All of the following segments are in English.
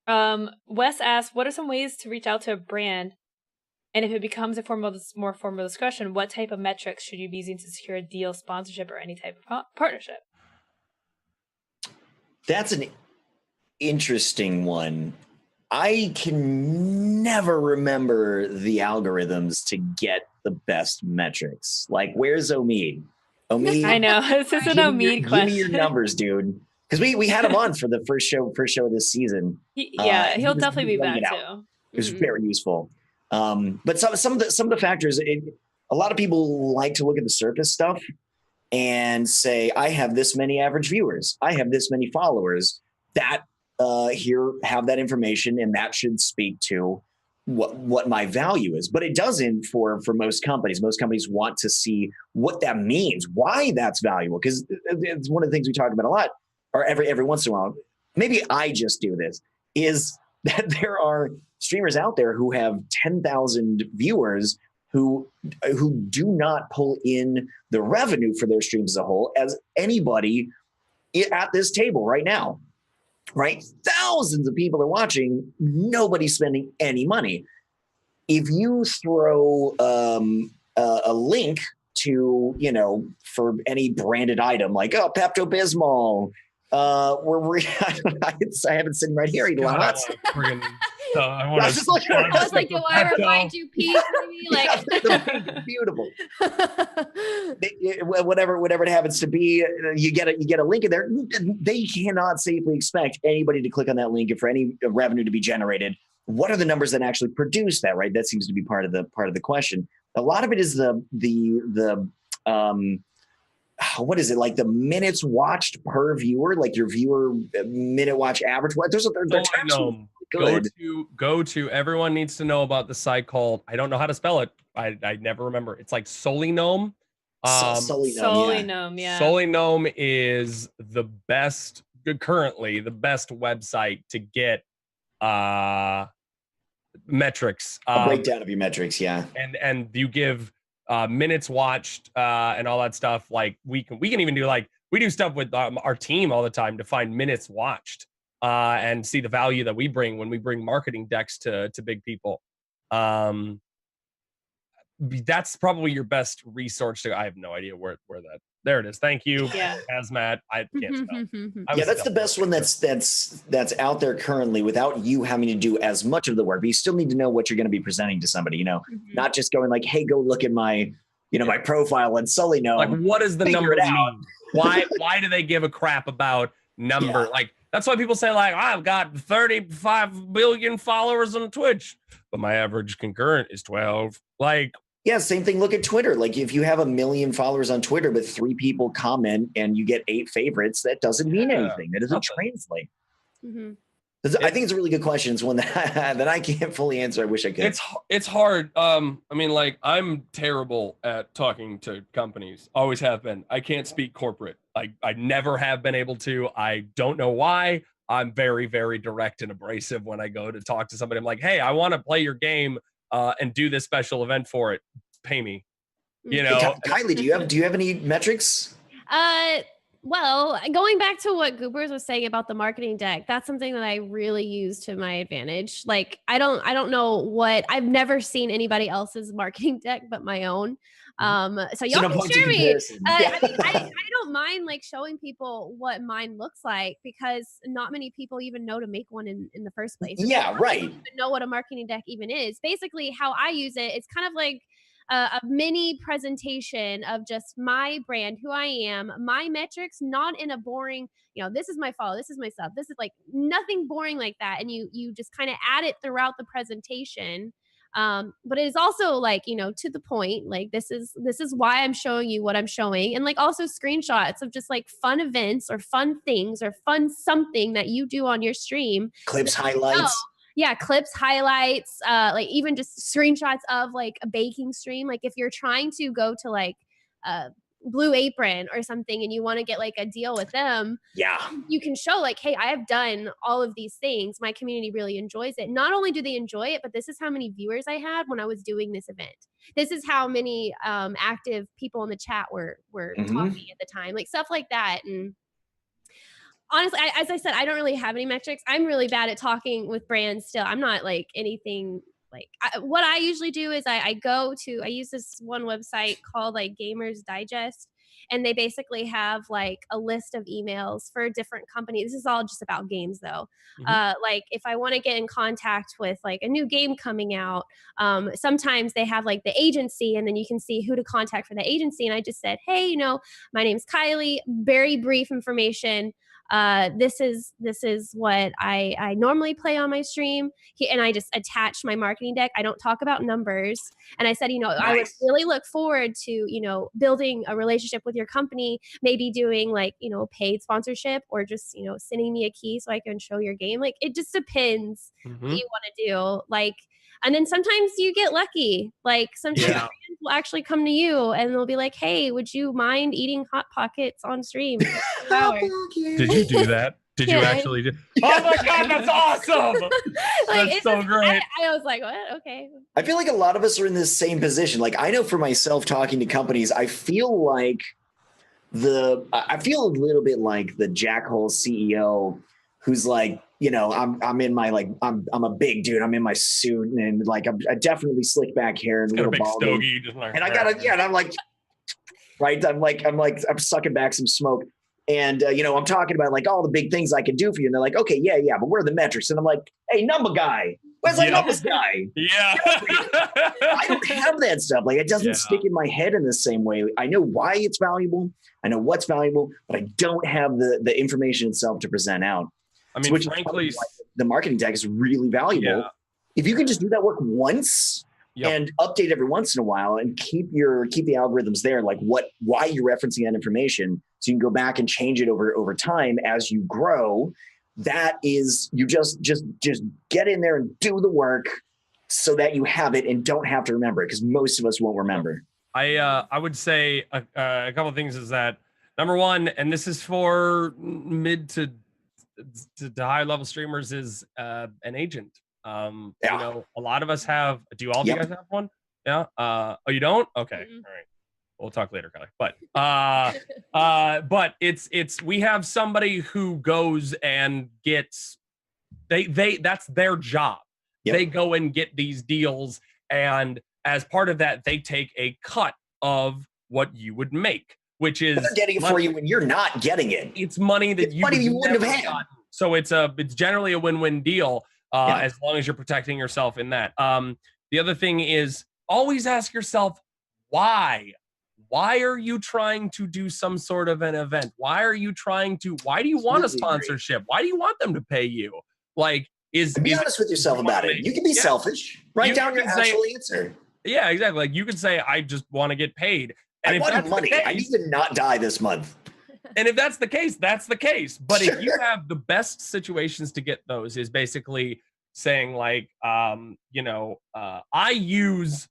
Wes asks, what are some ways to reach out to a brand? And if it becomes a more formal discussion, what type of metrics should you be using to secure a deal, sponsorship, or any type of partnership? That's an interesting one. I can never remember the algorithms to get the best metrics. Like, where's Omid? Omid, I know. This is an Omid question. Give me your numbers, dude. Because we had him on for the first show of this season. He'll definitely be back too. It was very useful. But some of the factors, a lot of people like to look at the surface stuff and say, I have this many average viewers, I have this many followers. That here have that information, and that should speak to what my value is. But it doesn't for most companies. Most companies want to see what that means, why that's valuable, because it's one of the things we talk about a lot, or every once in a while. Maybe I just do this, is that there are streamers out there who have 10,000 viewers who do not pull in the revenue for their streams as a whole as anybody at this table right now. Right? Thousands of people are watching. Nobody's spending any money. If you throw a link to, for any branded item, like, Pepto-Bismol, I have it sitting right here. Lots. I was like, do I remind you, Pete? Like, beautiful. Whatever it happens to be, you get a link in there. They cannot safely expect anybody to click on that link and for any revenue to be generated. What are the numbers that actually produce that? Right, that seems to be part of the question. A lot of it is the what is it, like the minutes watched per viewer, like your viewer minute watch average? What they're good. Go to. Everyone needs to know about the site called, I don't know how to spell it. I never remember. It's like Solinome. Solinome, yeah. Solinome is currently the best website to get metrics. A breakdown of your metrics, yeah. And you give minutes watched and all that stuff. Like we can even do, like, we do stuff with our team all the time to find minutes watched and see the value that we bring when we bring marketing decks to big people. That's probably your best resource. I have no idea where that. There it is. Thank you, Hazmat. I can't spell. Yeah, that's the best one that's out there currently, without you having to do as much of the work. But you still need to know what you're going to be presenting to somebody. Not just going like, "Hey, go look at my, my profile and Sully know." Like, what does the number mean? Why do they give a crap about number? Yeah. Like, that's why people say, like, I've got 35 million followers on Twitch, but my average concurrent is 12. Like. Yeah, same thing. Look at Twitter. Like, if you have 1 million followers on Twitter, but 3 people comment and you get 8 favorites, that doesn't mean anything. That doesn't translate. Mm-hmm. I think it's a really good question. It's one that I can't fully answer. I wish I could. It's hard. I mean, like, I'm terrible at talking to companies. Always have been. I can't speak corporate. I never have been able to. I don't know why. I'm very, very direct and abrasive when I go to talk to somebody. I'm like, hey, I want to play your game. And do this special event for it. Pay me, Kylie, do you have any metrics? Well, going back to what Goobers was saying about the marketing deck, that's something that I really use to my advantage. Like, I don't know I've never seen anybody else's marketing deck but my own. So y'all can share me. I mean, I don't mind, like, showing people what mine looks like, because not many people even know to make one in the first place. Yeah, right. Even know what a marketing deck even is. Basically, how I use it, it's kind of like a mini presentation of just my brand, who I am, my metrics, not in a boring, this is my follow, this is my sub, this is, like, nothing boring like that. And you just kind of add it throughout the presentation. But it is also, like, to the point, like, this is why I'm showing you what I'm showing. And, like, also screenshots of just, like, fun events or fun things or fun something that you do on your stream. Clips, highlights. Yeah, clips, highlights, like, even just screenshots of, like, a baking stream. Like, if you're trying to go to, like, Blue Apron or something and you want to get, like, a deal with them, you can show, like, hey, I have done all of these things. My community really enjoys it. Not only do they enjoy it, but this is how many viewers I had when I was doing this event. This is how many active people in the chat were talking at the time, like, stuff like that. And honestly, as I said, I don't really have any metrics. I'm really bad at talking with brands still. I'm not like anything like what I usually do is I use this one website called like Gamers Digest. And they basically have like a list of emails for different companies. This is all just about games though. Like if I want to get in contact with like a new game coming out, sometimes they have like the agency and then you can see who to contact for the agency. And I just said, hey, you know, my name's Kylie, very brief information. This is what I normally play on my stream. And I just attached my marketing deck. I don't talk about numbers. And I said, you know, Nice. I would really look forward to, you know, building a relationship with your company, maybe doing like, you know, paid sponsorship or just, you know, sending me a key so I can show your game. Like it just depends what you want to do. Like, and then sometimes you get lucky. Like sometimes brands will actually come to you and they'll be like, hey, would you mind eating Hot Pockets on stream? Did you do that? Did you actually do? Oh my God, that's awesome! Like, that's so great. I was like, what? Okay. I feel like a lot of us are in this same position. Like I know for myself, talking to companies, I feel like I feel a little bit like the jackhole CEO who's like, you know, I'm in my like I'm a big dude. I'm in my suit and like I definitely slick back hair and Got a little big bald stogie, just like, and I gotta and I'm like, right. I'm sucking back some smoke. And, you know, I'm talking about like all the big things I can do for you. And they're like, okay, yeah, but where are the metrics? And I'm like, hey, number guy, where's the numbers guy? Yeah. I don't have that stuff. Like it doesn't stick in my head in the same way. I know why it's valuable. I know what's valuable, but I don't have the information itself to present out. I mean, which frankly, the marketing deck is really valuable. Yeah. If you can just do that work once and update every once in a while and keep the algorithms there, like why you're referencing that information, so you can go back and change it over time as you grow. That is, you just get in there and do the work so that you have it and don't have to remember it, because most of us won't remember. I would say a couple of things is that, number one, and this is for mid to high level streamers, is an agent. You know, a lot of us have. Do all of you guys have one? Yeah. Oh, you don't? Okay. All right. We'll talk later, Kylie. But it's we have somebody who goes and gets that's their job. They go and get these deals, and as part of that, they take a cut of what you would make, which is they're getting it for you when you're not getting it. It's money that you wouldn't have had. Gotten. So it's generally a win-win deal. As long as you're protecting yourself in that. The other thing is always ask yourself, why? Why are you trying to do some sort of an event? Why do you want a sponsorship? Why do you want them to pay you? Like, be honest with yourself about it. You can be selfish. Write down your actual answer. Yeah, exactly. Like you could say, I just want to get paid. And I want money. I need to not die this month. And if that's the case, that's the case. But if you have the best situations to get those is basically saying like, you know, I use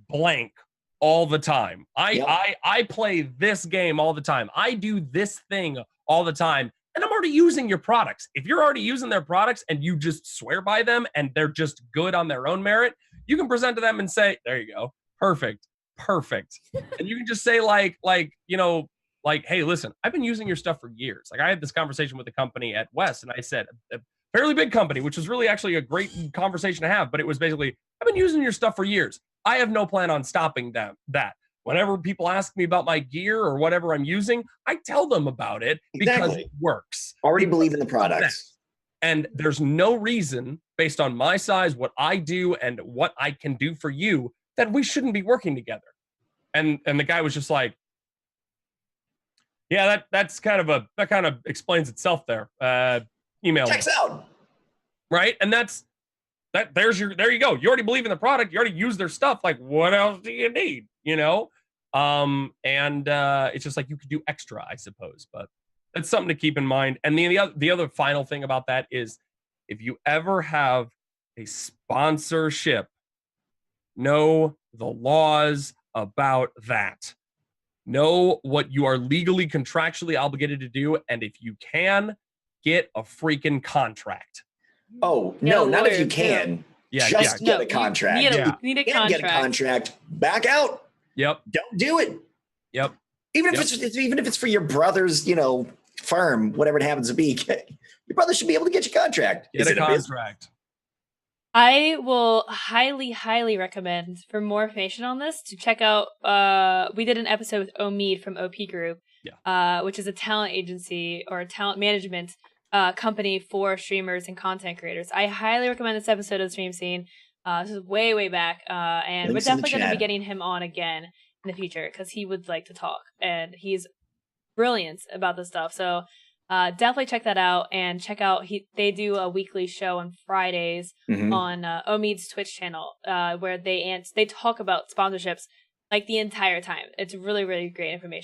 blank all the time. I play this game all the time. I do this thing all the time. And I'm already using your products. If you're already using their products and you just swear by them and they're just good on their own merit, you can present to them and say, there you go. Perfect. And you can just say like, you know, like, hey, listen, I've been using your stuff for years. Like I had this conversation with a company at West and I said, a fairly big company, which was really actually a great conversation to have, but it was basically, I've been using your stuff for years. I have no plan on stopping that. Whenever people ask me about my gear or whatever I'm using, I tell them about it because it works. Already believe in the products. And there's no reason, based on my size, what I do, and what I can do for you, that we shouldn't be working together. And the guy was just like, yeah, that kind of explains itself there. Email checks out. Right? And there you go. You already believe in the product, you already use their stuff. Like, what else do you need? You know? And it's just like you could do extra, I suppose, but that's something to keep in mind. And the other final thing about that is, if you ever have a sponsorship, know the laws about that. Know what you are legally, contractually obligated to do, and if you can, get a freaking contract. Oh, no, not if you can. Get a contract. You need a contract. Get a contract. Back out. Yep. Don't do it. Yep. Even if it's for your brother's, you know, firm, whatever it happens to be, your brother should be able to get you a contract. Get a contract. I will highly recommend, for more information on this, to check out, we did an episode with Omid from OP Group, which is a talent agency or a talent management company for streamers and content creators. I highly recommend this episode of the Stream Scene. This is way back, and Links we're in the definitely going to be chat. getting him on again in the future because he would like to talk, and he's brilliant about this stuff. So definitely check that out, and check out they do a weekly show on Fridays on Omid's Twitch channel where they talk about sponsorships like the entire time. It's really great information.